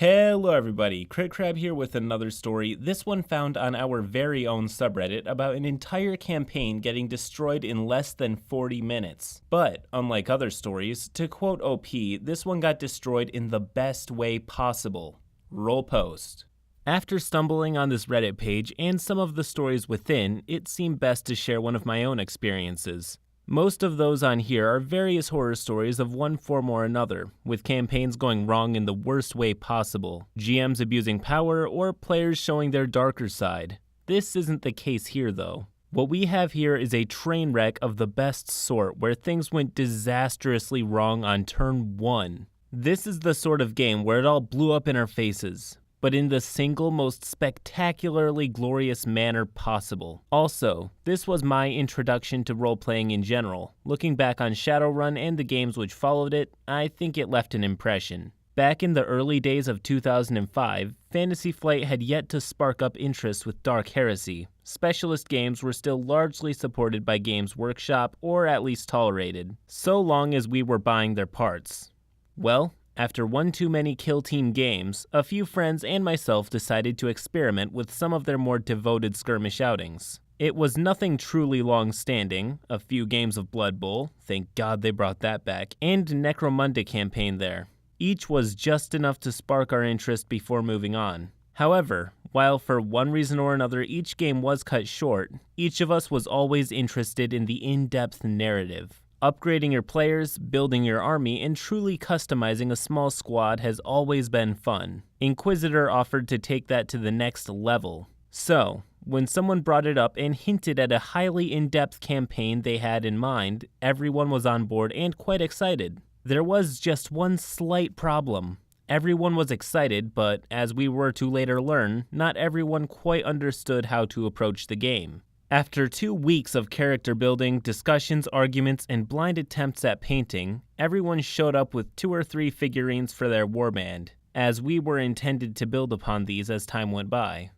Hello everybody, CritCrab here with another story, this one found on our very own subreddit about an entire campaign getting destroyed in less than 40 minutes. But, unlike other stories, to quote OP, this one got destroyed in the best way possible. Roll post. After stumbling on this Reddit page and some of the stories within, it seemed best to share one of my own experiences. Most of those on here are various horror stories of one form or another, with campaigns going wrong in the worst way possible, GMs abusing power, or players showing their darker side. This isn't the case here though. What we have here is a train wreck of the best sort where things went disastrously wrong on turn 1. This is the sort of game where it all blew up in our faces, but in the single most spectacularly glorious manner possible. Also, this was my introduction to role-playing in general. Looking back on Shadowrun and the games which followed it, I think it left an impression. Back in the early days of 2005, Fantasy Flight had yet to spark up interest with Dark Heresy. Specialist games were still largely supported by Games Workshop, or at least tolerated, so long as we were buying their parts. Well, after one too many Kill Team games, a few friends and myself decided to experiment with some of their more devoted skirmish outings. It was nothing truly long-standing, a few games of Blood Bowl, thank God they brought that back, and Necromunda campaign there. Each was just enough to spark our interest before moving on. However, while for one reason or another each game was cut short, each of us was always interested in the in-depth narrative. Upgrading your players, building your army, and truly customizing a small squad has always been fun. Inquisitor offered to take that to the next level. So, when someone brought it up and hinted at a highly in-depth campaign they had in mind, everyone was on board and quite excited. There was just one slight problem. Everyone was excited, but as we were to later learn, not everyone quite understood how to approach the game. After 2 weeks of character building, discussions, arguments, and blind attempts at painting, everyone showed up with 2 or 3 figurines for their warband, as we were intended to build upon these as time went by.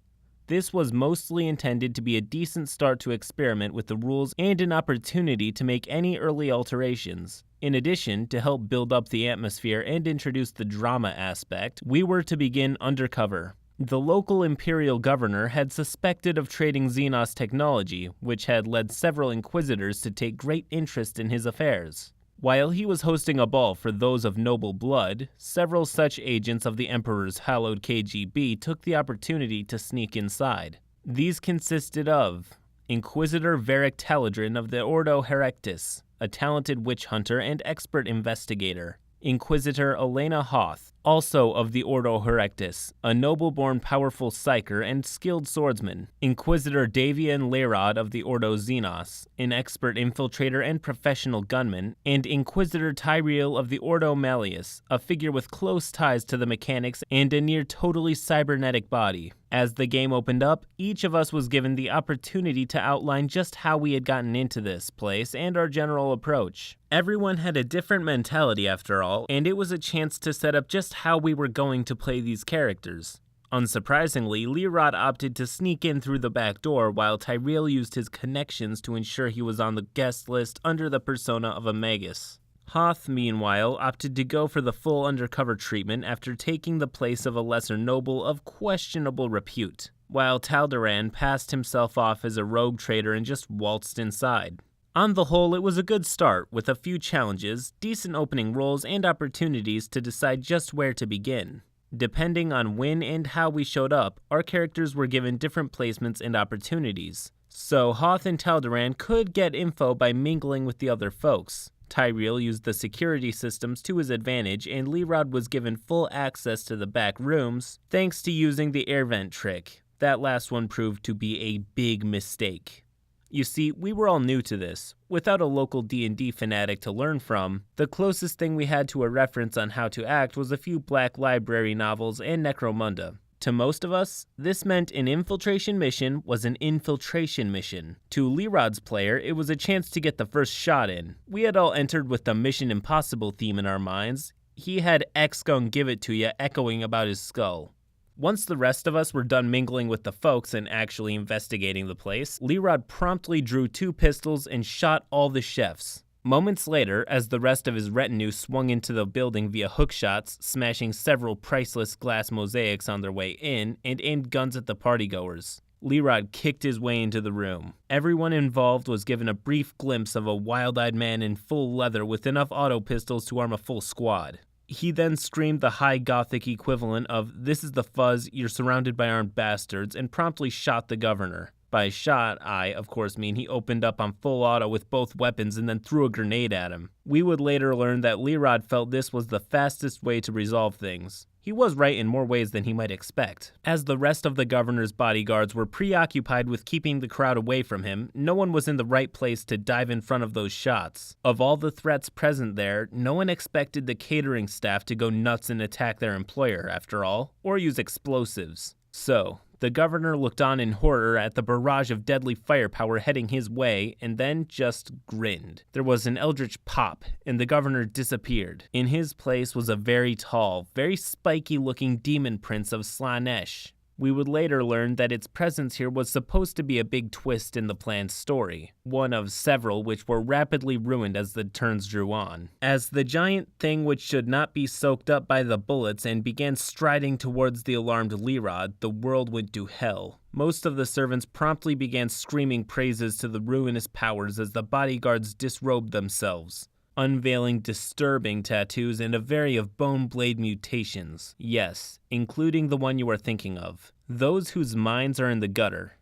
This was mostly intended to be a decent start to experiment with the rules and an opportunity to make any early alterations. In addition, to help build up the atmosphere and introduce the drama aspect, we were to begin undercover. The local imperial governor had suspected of trading Xenos technology, which had led several inquisitors to take great interest in his affairs. While he was hosting a ball for those of noble blood, several such agents of the Emperor's hallowed KGB took the opportunity to sneak inside. These consisted of Inquisitor Varric Taladrin of the Ordo Herectus, a talented witch hunter and expert investigator. Inquisitor Elena Hoth, also of the Ordo Herectus, a noble-born powerful psyker and skilled swordsman. Inquisitor Davian Leyrod of the Ordo Xenos, an expert infiltrator and professional gunman. And Inquisitor Tyriel of the Ordo Malleus, a figure with close ties to the mechanics and a near-totally cybernetic body. As the game opened up, each of us was given the opportunity to outline just how we had gotten into this place and our general approach. Everyone had a different mentality after all, and it was a chance to set up just how we were going to play these characters. Unsurprisingly, Leyrod opted to sneak in through the back door while Tyrell used his connections to ensure he was on the guest list under the persona of a magus. Hoth, meanwhile, opted to go for the full undercover treatment after taking the place of a lesser noble of questionable repute, while Taldaran passed himself off as a rogue trader and just waltzed inside. On the whole, it was a good start, with a few challenges, decent opening rolls, and opportunities to decide just where to begin. Depending on when and how we showed up, our characters were given different placements and opportunities. So Hoth and Taldaran could get info by mingling with the other folks. Tyrell used the security systems to his advantage, and Leyrod was given full access to the back rooms, thanks to using the air vent trick. That last one proved to be a big mistake. You see, we were all new to this. Without a local D&D fanatic to learn from, the closest thing we had to a reference on how to act was a few Black Library novels and Necromunda. To most of us, this meant an infiltration mission was an infiltration mission. To Leyrod's player, it was a chance to get the first shot in. We had all entered with the Mission Impossible theme in our minds. He had X gon' give it to ya echoing about his skull. Once the rest of us were done mingling with the folks and actually investigating the place, Leyrod promptly drew 2 pistols and shot all the chefs. Moments later, as the rest of his retinue swung into the building via hookshots, smashing several priceless glass mosaics on their way in, and aimed guns at the partygoers, Lerod kicked his way into the room. Everyone involved was given a brief glimpse of a wild-eyed man in full leather with enough auto pistols to arm a full squad. He then screamed the high gothic equivalent of, "This is the fuzz, you're surrounded by armed bastards," and promptly shot the governor. By shot, I, of course, mean he opened up on full auto with both weapons and then threw a grenade at him. We would later learn that Lerod felt this was the fastest way to resolve things. He was right in more ways than he might expect. As the rest of the governor's bodyguards were preoccupied with keeping the crowd away from him, no one was in the right place to dive in front of those shots. Of all the threats present there, no one expected the catering staff to go nuts and attack their employer, after all, or use explosives. So, the governor looked on in horror at the barrage of deadly firepower heading his way, and then just grinned. There was an eldritch pop, and the governor disappeared. In his place was a very tall, very spiky-looking demon prince of Slaanesh. We would later learn that its presence here was supposed to be a big twist in the planned story, one of several which were rapidly ruined as the turns drew on. As the giant thing which should not be soaked up by the bullets and began striding towards the alarmed Lerod, the world went to hell. Most of the servants promptly began screaming praises to the ruinous powers as the bodyguards disrobed themselves, unveiling disturbing tattoos and a variety of bone blade mutations. Yes, including the one you are thinking of. Those whose minds are in the gutter.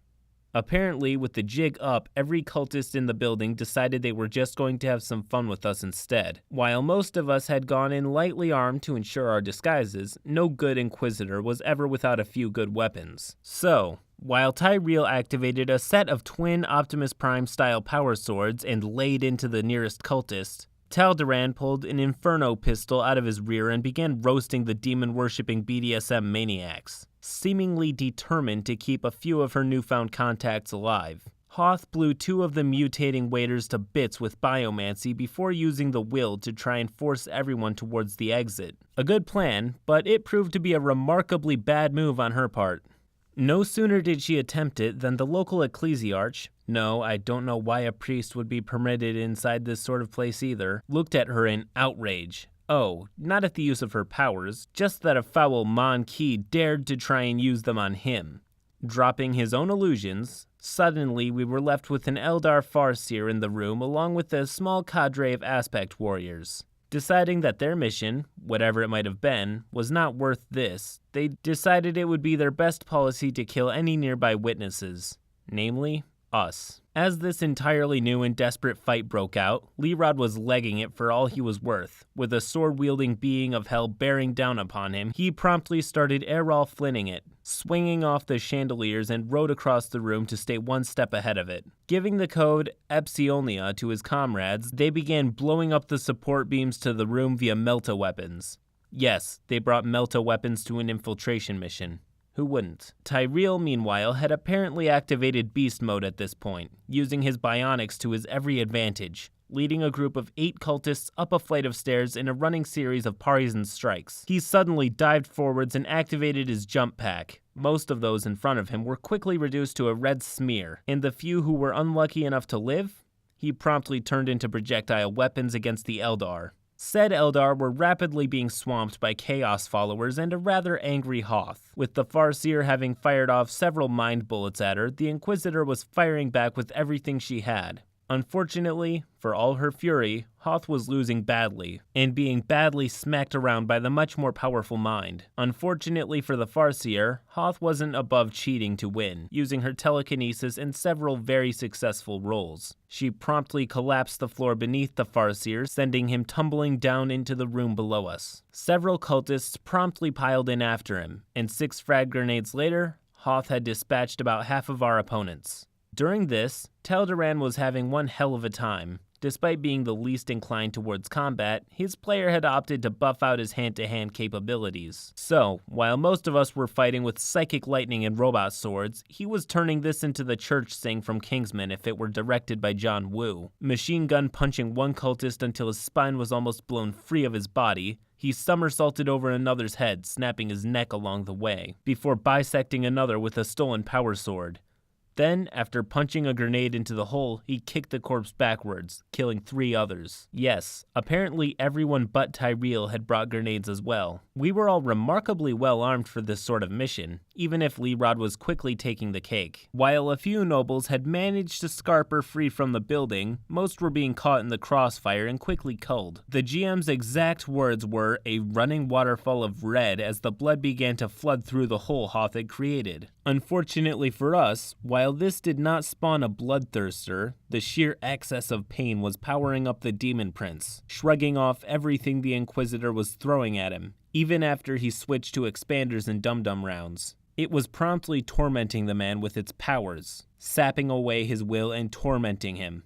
Apparently, with the jig up, every cultist in the building decided they were just going to have some fun with us instead. While most of us had gone in lightly armed to ensure our disguises, no good Inquisitor was ever without a few good weapons. So, while Tyrell activated a set of twin Optimus Prime-style power swords and laid into the nearest cultist, Taldaran pulled an Inferno pistol out of his rear and began roasting the demon-worshipping BDSM maniacs, seemingly determined to keep a few of her newfound contacts alive. Hoth blew two of the mutating waiters to bits with biomancy before using the will to try and force everyone towards the exit. A good plan, but it proved to be a remarkably bad move on her part. No sooner did she attempt it than the local ecclesiarch, no, I don't know why a priest would be permitted inside this sort of place either, looked at her in outrage. Oh, not at the use of her powers, just that a foul Mon-Ki dared to try and use them on him. Dropping his own illusions, suddenly we were left with an Eldar Farseer in the room along with a small cadre of aspect warriors. Deciding that their mission, whatever it might have been, was not worth this, they decided it would be their best policy to kill any nearby witnesses, namely, us. As this entirely new and desperate fight broke out, Lerod was legging it for all he was worth. With a sword-wielding being of hell bearing down upon him, he promptly started Errol Flinning it, swinging off the chandeliers and rode across the room to stay one step ahead of it. Giving the code Epsionia to his comrades, they began blowing up the support beams to the room via melta weapons. Yes, they brought melta weapons to an infiltration mission. Who wouldn't? Tyrell, meanwhile, had apparently activated beast mode at this point, using his bionics to his every advantage, leading a group of 8 cultists up a flight of stairs in a running series of Parisen strikes. He suddenly dived forwards and activated his jump pack. Most of those in front of him were quickly reduced to a red smear, and the few who were unlucky enough to live, he promptly turned into projectile weapons against the Eldar. Said Eldar were rapidly being swamped by Chaos followers and a rather angry Hoth. With the Farseer having fired off several mind bullets at her, the Inquisitor was firing back with everything she had. Unfortunately, for all her fury, Hoth was losing badly, and being badly smacked around by the much more powerful mind. Unfortunately for the Farseer, Hoth wasn't above cheating to win, using her telekinesis in several very successful rolls. She promptly collapsed the floor beneath the Farseer, sending him tumbling down into the room below us. Several cultists promptly piled in after him, and 6 frag grenades later, Hoth had dispatched about half of our opponents. During this, Taldaran was having one hell of a time. Despite being the least inclined towards combat, his player had opted to buff out his hand-to-hand capabilities. So, while most of us were fighting with psychic lightning and robot swords, he was turning this into the church sing from Kingsman if it were directed by John Woo. Machine gun punching one cultist until his spine was almost blown free of his body. He somersaulted over another's head, snapping his neck along the way, before bisecting another with a stolen power sword. Then, after punching a grenade into the hole, he kicked the corpse backwards, killing 3 others. Yes, apparently everyone but Tyrell had brought grenades as well. We were all remarkably well armed for this sort of mission, even if Leerod was quickly taking the cake. While a few nobles had managed to scarper free from the building, most were being caught in the crossfire and quickly culled. The GM's exact words were a running waterfall of red as the blood began to flood through the hole Hoth had created. Unfortunately for us, while this did not spawn a bloodthirster, the sheer excess of pain was powering up the Demon Prince, shrugging off everything the Inquisitor was throwing at him, even after he switched to expanders and dum-dum rounds. It was promptly tormenting the man with its powers, sapping away his will and tormenting him.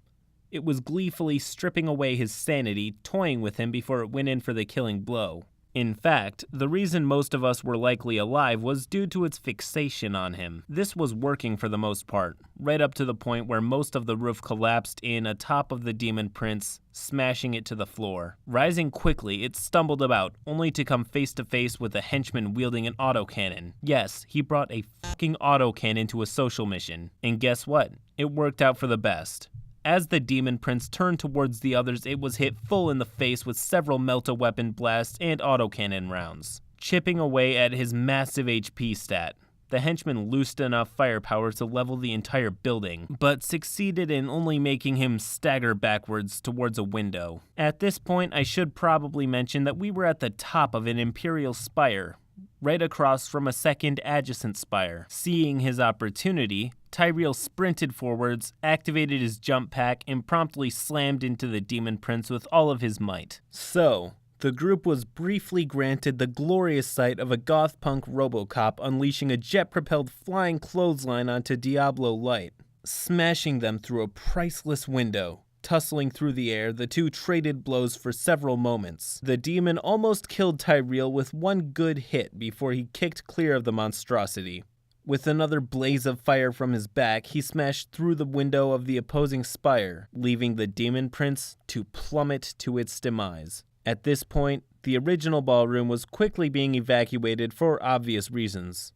It was gleefully stripping away his sanity, toying with him before it went in for the killing blow. In fact, the reason most of us were likely alive was due to its fixation on him. This was working for the most part, right up to the point where most of the roof collapsed in atop of the Demon Prince, smashing it to the floor. Rising quickly, it stumbled about, only to come face to face with a henchman wielding an autocannon. Yes, he brought a fucking autocannon to a social mission. And guess what? It worked out for the best. As the Demon Prince turned towards the others, it was hit full in the face with several melt-a-weapon blasts and autocannon rounds, chipping away at his massive HP stat. The henchman loosed enough firepower to level the entire building, but succeeded in only making him stagger backwards towards a window. At this point, I should probably mention that we were at the top of an Imperial spire, right across from a second adjacent spire. Seeing his opportunity, Tyrell sprinted forwards, activated his jump pack, and promptly slammed into the Demon Prince with all of his might. So, the group was briefly granted the glorious sight of a goth punk Robocop unleashing a jet-propelled flying clothesline onto Diablo Light, smashing them through a priceless window. Tussling through the air, the two traded blows for several moments. The demon almost killed Tyrell with one good hit before he kicked clear of the monstrosity. With another blaze of fire from his back, he smashed through the window of the opposing spire, leaving the Demon Prince to plummet to its demise. At this point, the original ballroom was quickly being evacuated for obvious reasons.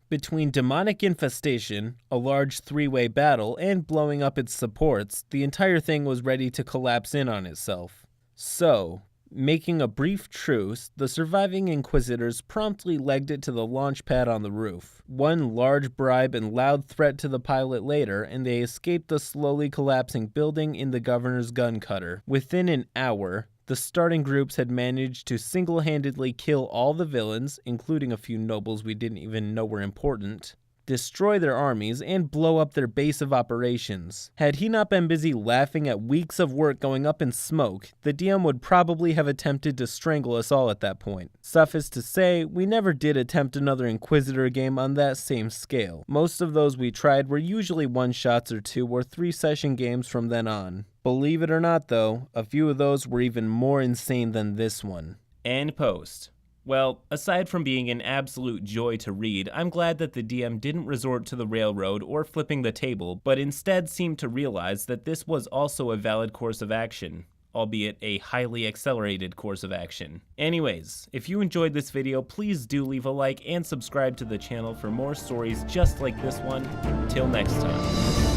Between demonic infestation, a large 3-way battle, and blowing up its supports, the entire thing was ready to collapse in on itself. So, making a brief truce, the surviving Inquisitors promptly legged it to the launch pad on the roof. One large bribe and loud threat to the pilot later, and they escaped the slowly collapsing building in the governor's gun cutter. Within an hour, the starting groups had managed to single-handedly kill all the villains, including a few nobles we didn't even know were important, destroy their armies, and blow up their base of operations. Had he not been busy laughing at weeks of work going up in smoke, the DM would probably have attempted to strangle us all at that point. Suffice to say, we never did attempt another Inquisitor game on that same scale. Most of those we tried were usually one-shots or 2 or 3-session games from then on. Believe it or not though, a few of those were even more insane than this one. And post. Well, aside from being an absolute joy to read, I'm glad that the DM didn't resort to the railroad or flipping the table, but instead seemed to realize that this was also a valid course of action, albeit a highly accelerated course of action. Anyways, if you enjoyed this video, please do leave a like and subscribe to the channel for more stories just like this one. Till next time.